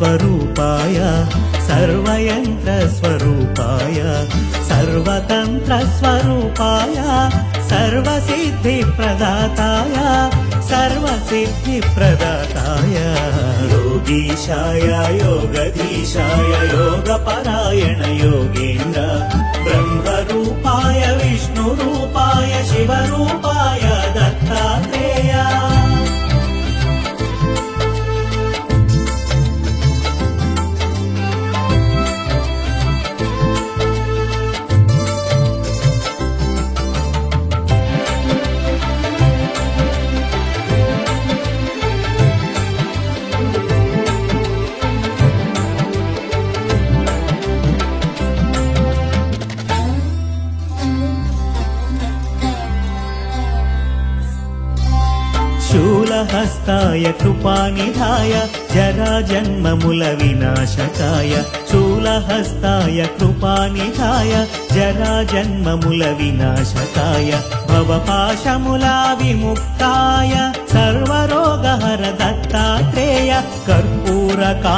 स्वरूपाय सर्वयंत्र स्वरूपाय सर्वतंत्र स्वरूपाय सर्वसिद्धि प्रदाताय सर्वसिद्धि प्रदाताय योगीशाय योगधीशाय योगपरायण योगेन्द्र ब्रह्मरूपाय विष्णुरूपाय शिवरूपाय दत्तात्रेय शूलहस्ताय कृपानिधाय जराजन्ममूल विनाशकाय शूलहस्ताय कृपानिधाय जराजन्ममूल विनाशकाय भवपाशमूला विमुक्ताय सर्वरोगहर दत्तात्रेय कर्पूरकान्तिदेहाय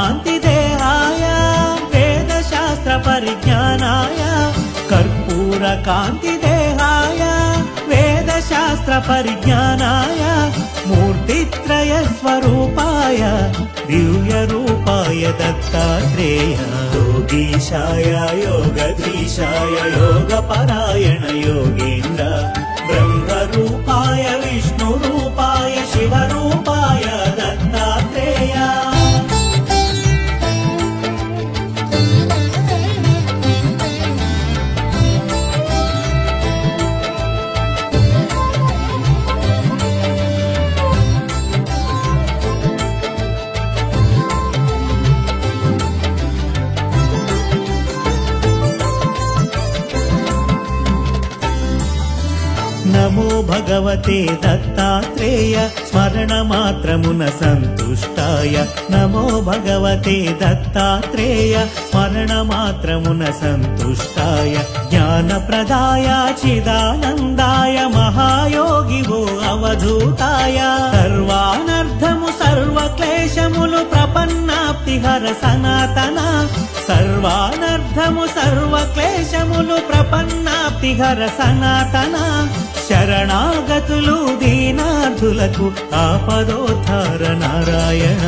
वेदशास्त्र परिज्ञानाय कर्पूरकान्तिदेहाय वेदशास्त्र परिज्ञानाय मूर्तित्रय स्वरूपाय दिव्य रूपाय दत्तात्रेय योगीशाय योगधीशाय योगपरायण योगेन्द्र ब्रह्मरूपाय विष्णुरूपाय शिवरूपाय दत्तात्रेय नमो भगवते दत्तात्रेय स्मरणमात्रमुन सन्तुष्टाय नमो भगवते दत्तात्रेय स्मरणमात्रमुन सन्तुष्टाय ज्ञानप्रदाय चिदानन्दाय महायोगी वो अवधूताय सर्वानर्थमु सर्वक्लेशमुलु प्रपन्नाप्तिहर सनातन सर्वानर्थमु सर्वक्लेशमुलु प्रपन्नाप्तिहर सनातन शरणागतुलु दीनार्धुలకు आपदोद्धार नारायण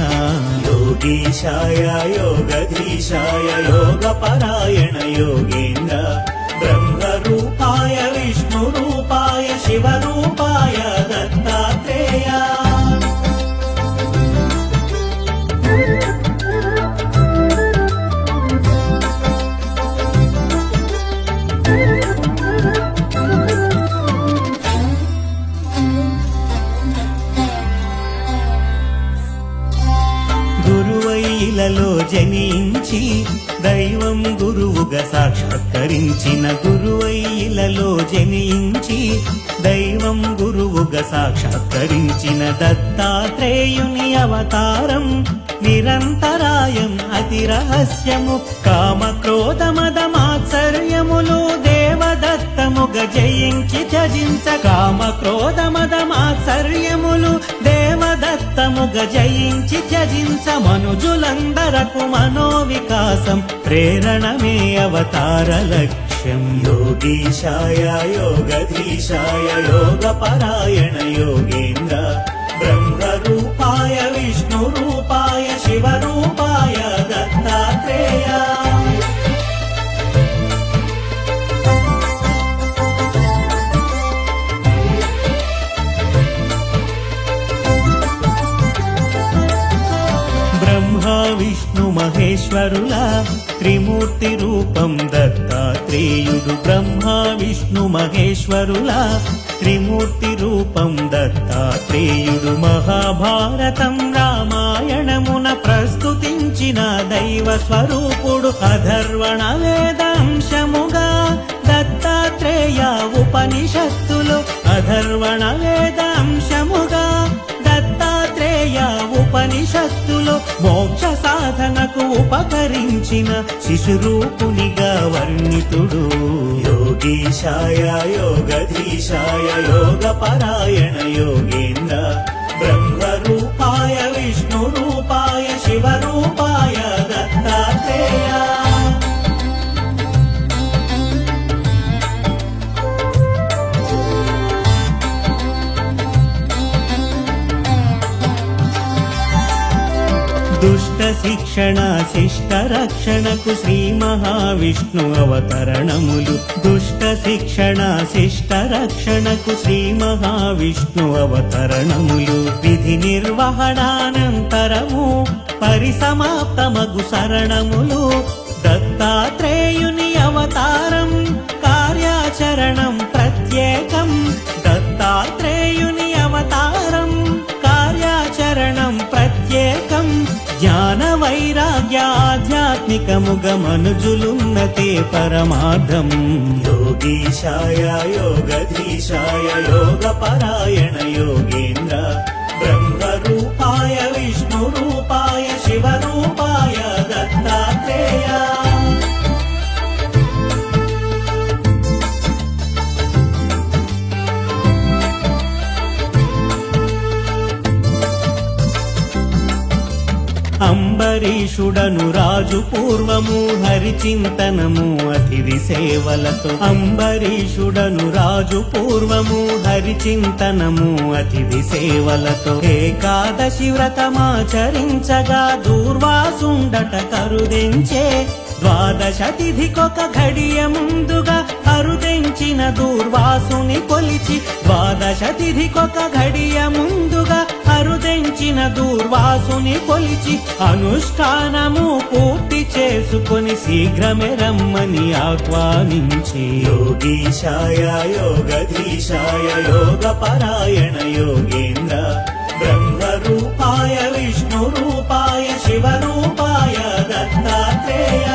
योगीशाय योगधीशाय योगपरायण योगेन्द्र ब्रह्मरूपाय विष्णुरूपाय शिवरूपाय दत्तात्रेय గురువైలలో జనించి దైవం గురువుగా సాక్షాత్కరించిన గురువైలలో జనించి దైవం గురువుగా సాక్షాత్కరించిన దత్తాత్రేయుని అవతారం నిరంతరాయం అతి రహస్యము కామ క్రోధ మద మాత్సర్యములు దేవదత్తముగా జయించి త్యజించ కామ క్రోధ మద మాత్సర్యములు దేవదత్తముగా జయించి త్యజించ మనుజులందరకు మనోవికాసం ప్రేరణమే అవతార లక్ష్యం योगीशाय योगधीशाय योगपरायण योगेन्द्र ब्रह्मरूपाय विष्णुरूपाय शिवरूपाय दत्तात्रेय ब्रह्मा विष्णु महेश्वरुला त्रिमूर्ति रूपं दत्तात्रेयुडु ब्रह्मा विष्णु महेश्वरुला त्रिमूर्ति रूपं दत्तात्रेयुडु महाभारतं रामायणमुन प्रस्तुतिंచిన दैव स्वरूपुडु अधर्वण वेदांशमुगा दत्तात्रेय उपनिषत्तुलु अधर्वण वेदांशमुगा दत्तात्रेय उपनिषत्तुलो मोक्ष साधनकु उपकరించిన शिशुरूपुनिगा वर्णितुडु योगीशाय योगधीशाय योगपरायण योगेन्द्र ब्रह्मरूपाय विष्णुरूपाय शिवरूपाय दत्तात्रेय। दुष्ट शिक्षण शिष्ट रक्षणकु श्री महाविष्णु अवतरणमुलु। दुष्ट शिक्षण शिष्ट रक्षणकु श्री महाविष्णु अवतरणमुलु। विधि निर्वहणानन्तरमु परिसमाप्तमगु शरणमुलु। दत्तात्रेयुनि अवतारं कार्याचरणं प्रत्येकं। दत्तात्रेयुनि अवतारं कार्याचरणं प्रत्येकं। ज्ञान वैराग्य आध्यात्मिकमुगमनुजुलुन्नते परमार्थम्। योगीशाय योगधीशाय योगपरायण योगेन्द्र। ब्रह्मरूपाय विष्णुरूपाय शिवरूपाय दत्तात्रेय। అంబరీషుడను రాజు పూర్వము హరిచింతనము అతిథి సేవలతో। అంబరీషుడను రాజు పూర్వము హరిచింతనము అతిథి సేవలతో। ఏకాదశి వ్రతమాచరించగా దూర్వాసుండట కరుదెంచే। ద్వాదశ తిథికొక ఘడియ ముందుగా అరుదెంచిన దూర్వాసుని కొలిచి। ద్వాదశ తిథికొక ఘడియ ముందుగా అరుదెంచిన దూర్వాసుని కొలిచి। అనుష్ఠానము పూర్తి చేసుకొని శీఘ్రమే రమ్మని ఆహ్వానించి। యోగీశాయ యోగధీశాయ యోగపరాయణ యోగేంద్ర। బ్రహ్మరూపాయ విష్ణురూపాయ శివరూపాయ దత్తాత్రేయ।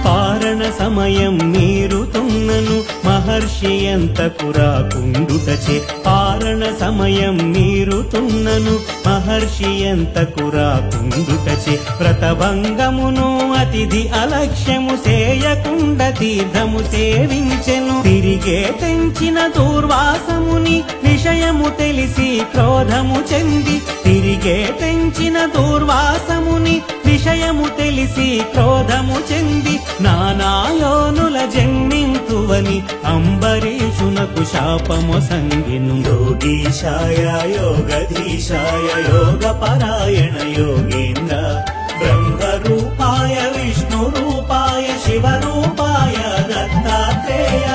పారణ సమయం మీరుతున్నను మహర్షి ఎంతకు రాకుండుటచే। పారణ సమయం మీరుతున్నను మహర్షి ఎంతకు రాకుండుటచే। వ్రతభంగమును అతిథి అలక్ష్యము సేయకుండ తీర్థము సేవించెను। తిరిగే తెంచిన దూర్వాసముని విషయము తెలిసి క్రోధము చెంది। తిరిగే తెంచిన దూర్వాసముని విషయము తెలిసి క్రోధము చెంది। నానాయోనుల జన్మింతువని అంబరీషునకు శాపమొసంగెను। యోగీశాయ యోగధీశాయ యోగపరాయణ యోగేంద్ర। బ్రహ్మరూపాయ విష్ణురూపాయ శివరూపాయ దత్తాత్రేయ।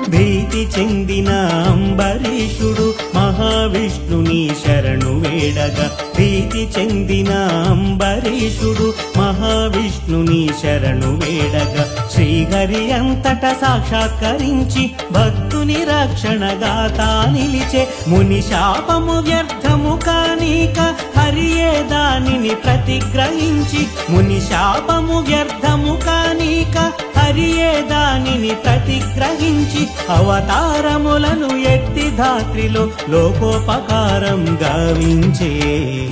భీతి చెందిన అంబరీషుడు మహావిష్ణుని శరణు వేడగా। భీతి చెందిన అంబరీషుడు మహావిష్ణుని శరణు వేడగా। శ్రీహరి అంతట సాక్షాత్కరించి భక్తుని రక్షణగాతా నిలిచే। ముని శాపము వ్యర్థము కానీక హరియే దానిని ప్రతిగ్రహించి। ముని శాపము వ్యర్థము కానీక హరియే దానిని ప్రతిగ్రహించి। అవతారములను ఎత్తి ధాత్రిలో లోకోపకారం గావించే।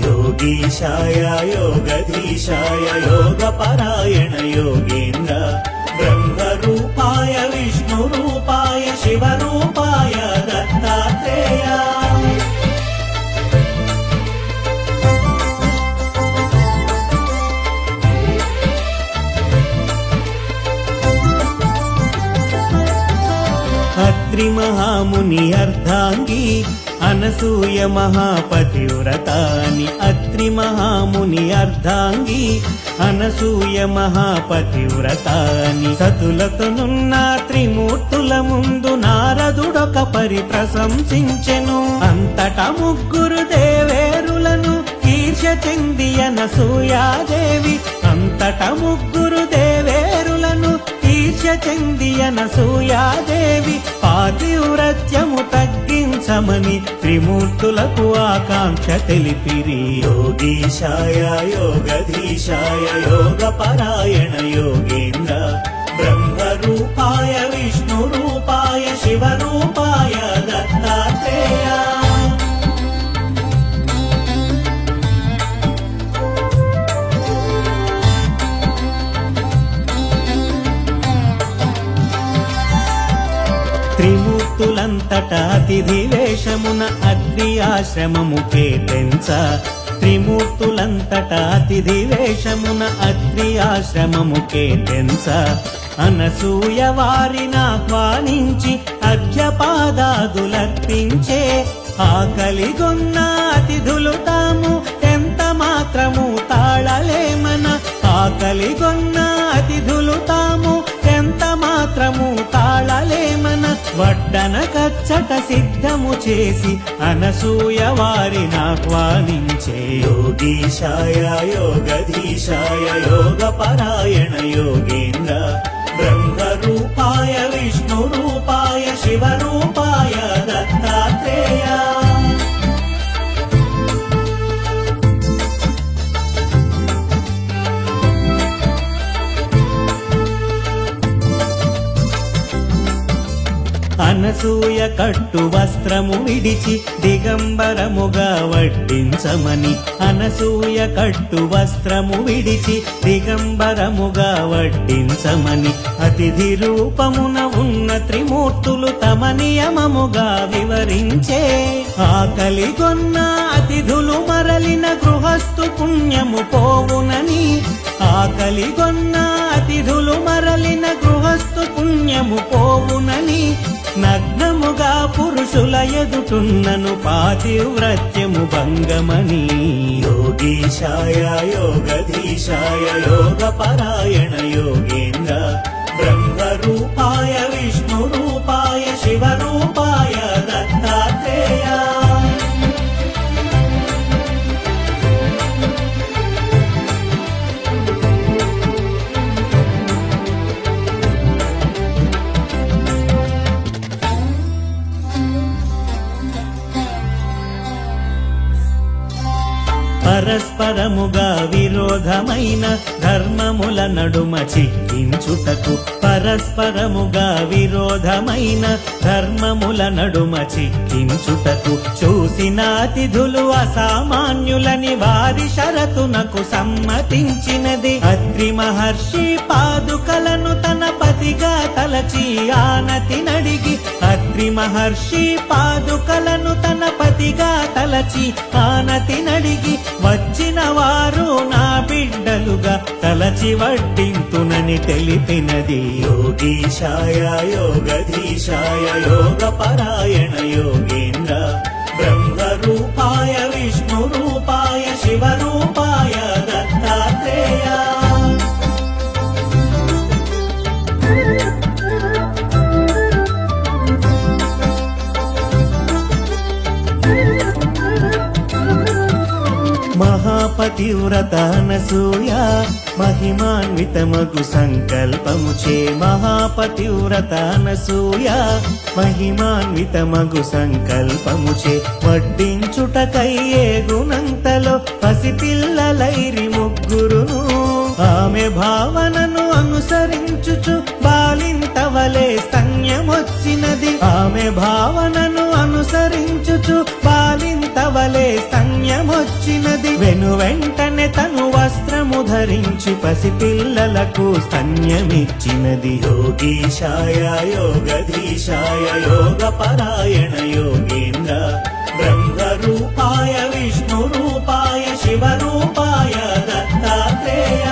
యోగీశాయ యోగధీశాయ యోగపరాయణ యోగేంద్ర। బ్రహ్మరూపాయ విష్ణురూపాయ శివరూపాయ దత్తాత్రేయ। అత్రి మహాముని అర్ధాంగి అనసూయ మహాపతివ్రతాని। అత్రి మహాముని అర్ధాంగి అనసూయ మహాపతివ్రతాని। సతులతోనున్న త్రిమూర్తుల ముందు నారదుడొక పరి ప్రశంసించెను। అంతట ముగ్గురు దేవేరులను ఈర్ష్య చెంది అనసూయాదేవి। అంతట ముగ్గురు దేవేరులను ఈర్ష్య చెంది అనసూయాదేవి। పాతివ్రత్యము తగ్గించమని త్రిమూర్తులకు ఆకాంక్ష తెలిపిరి. యోగీశాయ యోగధీశాయ యోగపరాయణ యోగేంద్ర బ్రహ్మరూపాయ విష్ణురూపాయ శివరూపాయ దత్తాత్రేయ. త్రిమూర్తులంతట అతిథి వేషమున అగ్ని ఆశ్రమము కేటెంచ. త్రిమూర్తులంతట అతిథి వేషమున అగ్ని ఆశ్రమము కేటెంచ. అనసూయ వారిని ఆహ్వానించి అర్ఘ్యపాదాదులర్పించే. ఆకలిగొన్న అతిథులు తాము ఎంత మాత్రము తాళలేమన. ఆకలిగొన్న అతిథులు తాము ఎంత మాత్రము తాళలేమన. వడ్డన కచ్చట సిద్ధము చేసి అనసూయ వారిని ఆహ్వానించే. యోగీశాయ యోగధీశాయ యోగపరాయణ యోగేంద్ర బ్రహ్మరూపాయ విష్ణురూపాయ శివరూపాయ దత్తాత్రేయ. అనసూయ కట్టు వస్త్రము విడిచి దిగంబరముగా వడ్డించమని. అనసూయ కట్టు వస్త్రము విడిచి దిగంబరముగా వడ్డించమని. అతిథి రూపమున ఉన్న త్రిమూర్తులు తమ నియమముగా వివరించే. ఆకలిగొన్న అతిథులు మరలిన గృహస్థు పుణ్యము పోవునని. ఆకలిగొన్న అతిథులు మరలిన గృహస్థు పుణ్యము పోవునని. నగ్నముగా పురుషుల ఎదుటున్నను పాతివ్రత్యము భంగమని. యోగీశాయ యోగధీశాయ యోగపరాయణ యోగేంద్ర బ్రహ్మరూపాయ విష్ణురూపాయ శివరూపాయ దత్తాత్రేయ. పరస్పరముగా విరోధమైన ధర్మముల నడుమ చిక్కించుటకు. పరస్పరముగా విరోధమైన ధర్మముల నడుమ చిక్కించుటకు. చూసిన అతిథులు అసామాన్యులని వారి షరతునకు సమ్మతించినది. అత్రి మహర్షి పాదుకలను తన పతిగా తలచి ఆనతి నడిగి. అత్రి మహర్షి పాదుకలను తన పతిగా తలచి ఆనతి నడిగి. వచ్చిన వారు నా బిడ్డలుగా తలచి వడ్డింతునని తెలిపినది. యోగీశాయ యోగధీశాయ యోగపరాయణ యోగేంద్ర బ్రహ్మరూపాయ విష్ణురూపాయ శివరూపాయ దత్తాత్రేయ. మహాపతివ్రత అనసూయ మహిమాన్వితమగు సంకల్పముచే. మహాపతివ్రత అనసూయ మహిమాన్వితమగు సంకల్పముచే. వడ్డించుటకై ఏగునంతలో పసిపిల్లలైరి ముగ్గురును. ఆమె భావనను అనుసరించుచు బాలింతవలే స్తన్యమొచ్చినది. ఆమె భావనను అనుసరించుచు బాలింతవలే స్తన్యమొచ్చినది. వెను వెంటనే తను వస్త్రము ధరించి పసిపిల్లలకు స్తన్యమిచ్చినది. యోగీశాయ యోగధీశాయ యోగపరాయణ యోగేంద్ర బ్రహ్మరూపాయ విష్ణురూపాయ శివరూపాయ దత్తాత్రేయ.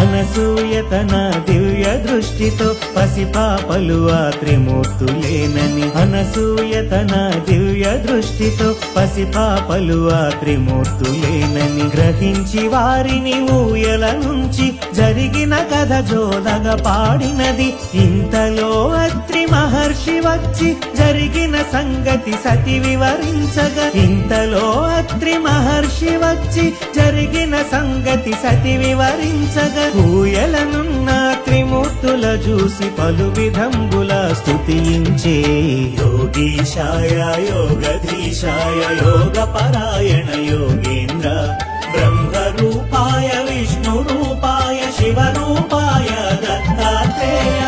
అనసూయ తన దివ్య దృష్టితో పసిపాపలు ఆ త్రిమూర్తులేనని. అనసూయ తన దివ్య దివ్య దృష్టితో పసిపాపలు ఆ త్రిమూర్తులేనని గ్రహించి వారిని ఊయల నుంచి జరిగిన కథ జోదగా పాడినది. ఇంతలో అత్రి మహర్షి వచ్చి జరిగిన సంగతి సతి వివరించగా, ఇంతలో అత్రి మహర్షి వచ్చి జరిగిన సంగతి సతి వివరించగా, ఊయలనున్న త్రిమూర్తుల చూసి పలు విధంబుల స్తుతించే. యోగీశాయ యోగధీశాయ యోగపరాయణ యోగేంద్ర బ్రహ్మరూపాయ విష్ణురూపాయ శివరూపాయ దత్తాత్రేయ.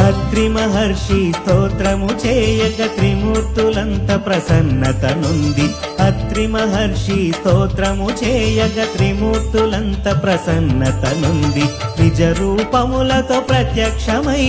అత్రి మహర్షి స్తోత్రము చేయగ త్రిమూర్తులంత ప్రసన్నత నుండి. అత్రి మహర్షి స్తోత్రము చేయగ త్రిమూర్తులంత ప్రసన్నత నుండి. నిజ రూపములతో ప్రత్యక్షమై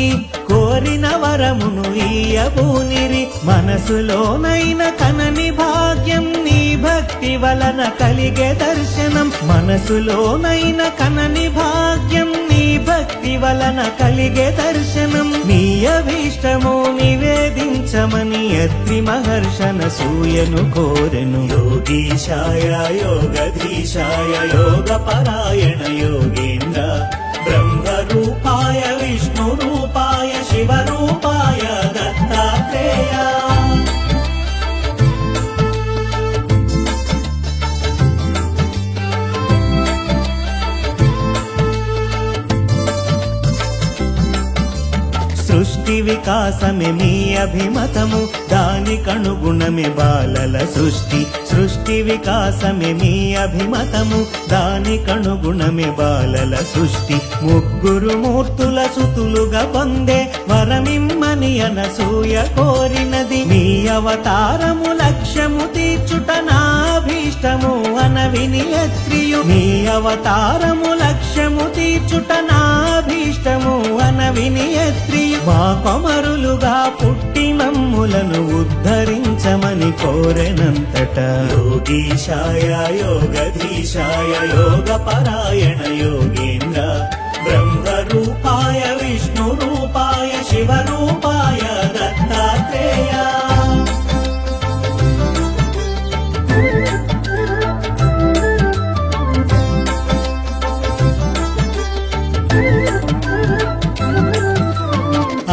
కోరిన వరమును ఇయ్యబూనిరి. మనసులోనైన కనని భాగ్యం నీ భక్తి వలన కలిగే దర్శనం. మనసులోనైన కనని భాగ్యం నీ భక్తి వలన కలిగే దర్శనం. నీ అభీష్టము నివేదించమని అత్రి మహర్షన సూయను కోరెను. యోగీశాయ యోగధీశాయ యోగపరాయణ యోగేంద్ర బ్రహ్మరూపాయ విష్ణురూపాయ శివరూపాయ దత్తాత్రేయ. సృష్టి వికాసమే మీ అభిమతము, దానికనుగుణమే బాలల సృష్టి. సృష్టి వికాసమే మీ అభిమతము, దానికనుగుణమే బాలల సృష్టి. ముగ్గురు మూర్తుల సుతులుగా పొందే వరమిమ్మని అనసూయ కోరినది. మీ అవతారము లక్ష్యము తీర్చుట నాభీష్టము అనవిని అత్రియు. మీ అవతారము లక్ష్యము తీర్చుట నాభీష్టము అనవిని అత్రియు. మా కొమరులుగా పుట్టి మమ్ములను ఉద్ధరించమని కోరెనంతట. యోగీశాయ యోగధీశాయ యోగపరాయణ యోగేంద్ర బ్రహ్మరూపాయ విష్ణురూపాయ శివరూపాయ దత్తాత్రేయ.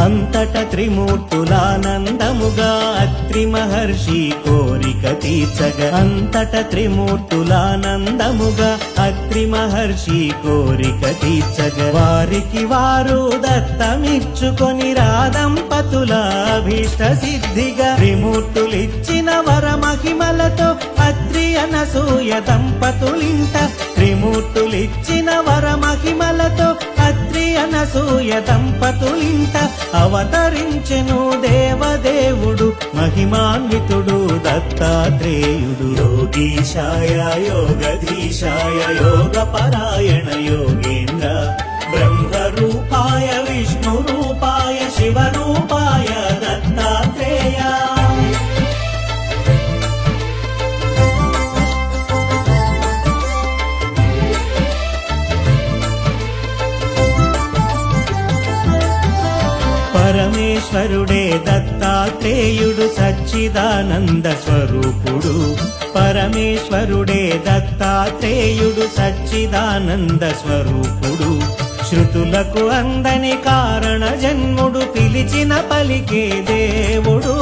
అంతట త్రిమూర్తులానందముగా అత్రి మహర్షి కోరిక తీర్చగా. అంతట త్రిమూర్తులానందముగా అత్రి మహర్షి కోరిక తీర్చగా. వారికి వారు దత్తమిచ్చుకొని రాదంపతుల అభీష్ట సిద్ధిగా. త్రిమూర్తులిచ్చిన వర మహిమలతో అత్రి అనసూయ దంపతులింట. త్రిమూర్తులిచ్చిన వర మహిమలతో అత్రి అనసూయ దంపతులింట అవతరించెను దేవదేవుడు మహిమాన్వితుడు దత్తాత్రేయుడు. యోగీశాయ యోగధీశాయ యోగపరాయణ యోగేంద్ర బ్రహ్మరూపాయ విష్ణురూపాయ శివరూపాయ దత్తాత్రేయ. పరమేశ్వరుడే దత్తాత్రేయుడు సచ్చిదానంద స్వరూపుడు. పరమేశ్వరుడే దత్తాత్రేయుడు సచ్చిదానంద స్వరూపుడు. శృతులకు అందని కారణ జన్ముడు పిలిచిన పలికే దేవుడు.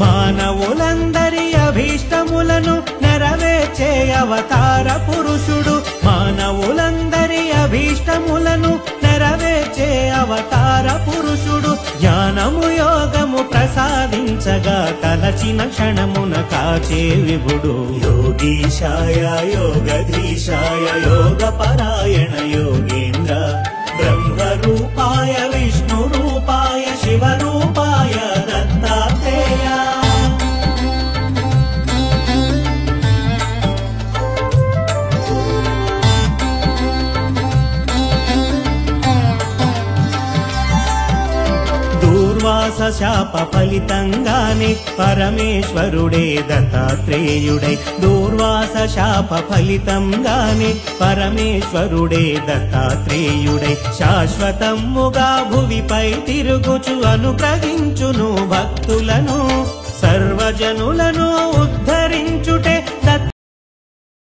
మానవులందరి అభీష్టములను నెరవేర్చే అవతార పురుషుడు. మానవులందరి అభీష్టములను నెరవేర్చే అవతార పురుషుడు. జ్ఞానము యోగము ప్రసాదించగా తలచిన క్షణమున కాచే విభుడు. యోగీశాయ యోగధీశాయ యోగపరాయణ యోగేంద్ర బ్రహ్మరూపాయ విష్ణురూపాయ శివరూపాయ దత్తాత్రేయ. దూర్వాస శాప ఫలితంగానే పరమేశ్వరుడే దత్తాత్రేయుడై దూర్వాస శాప ఫలితంగానే పరమేశ్వరుడే దత్తాత్రేయుడై శాశ్వతముగా భువిపై తిరుగుచు అనుగ్రహించును భక్తులను సర్వజనులను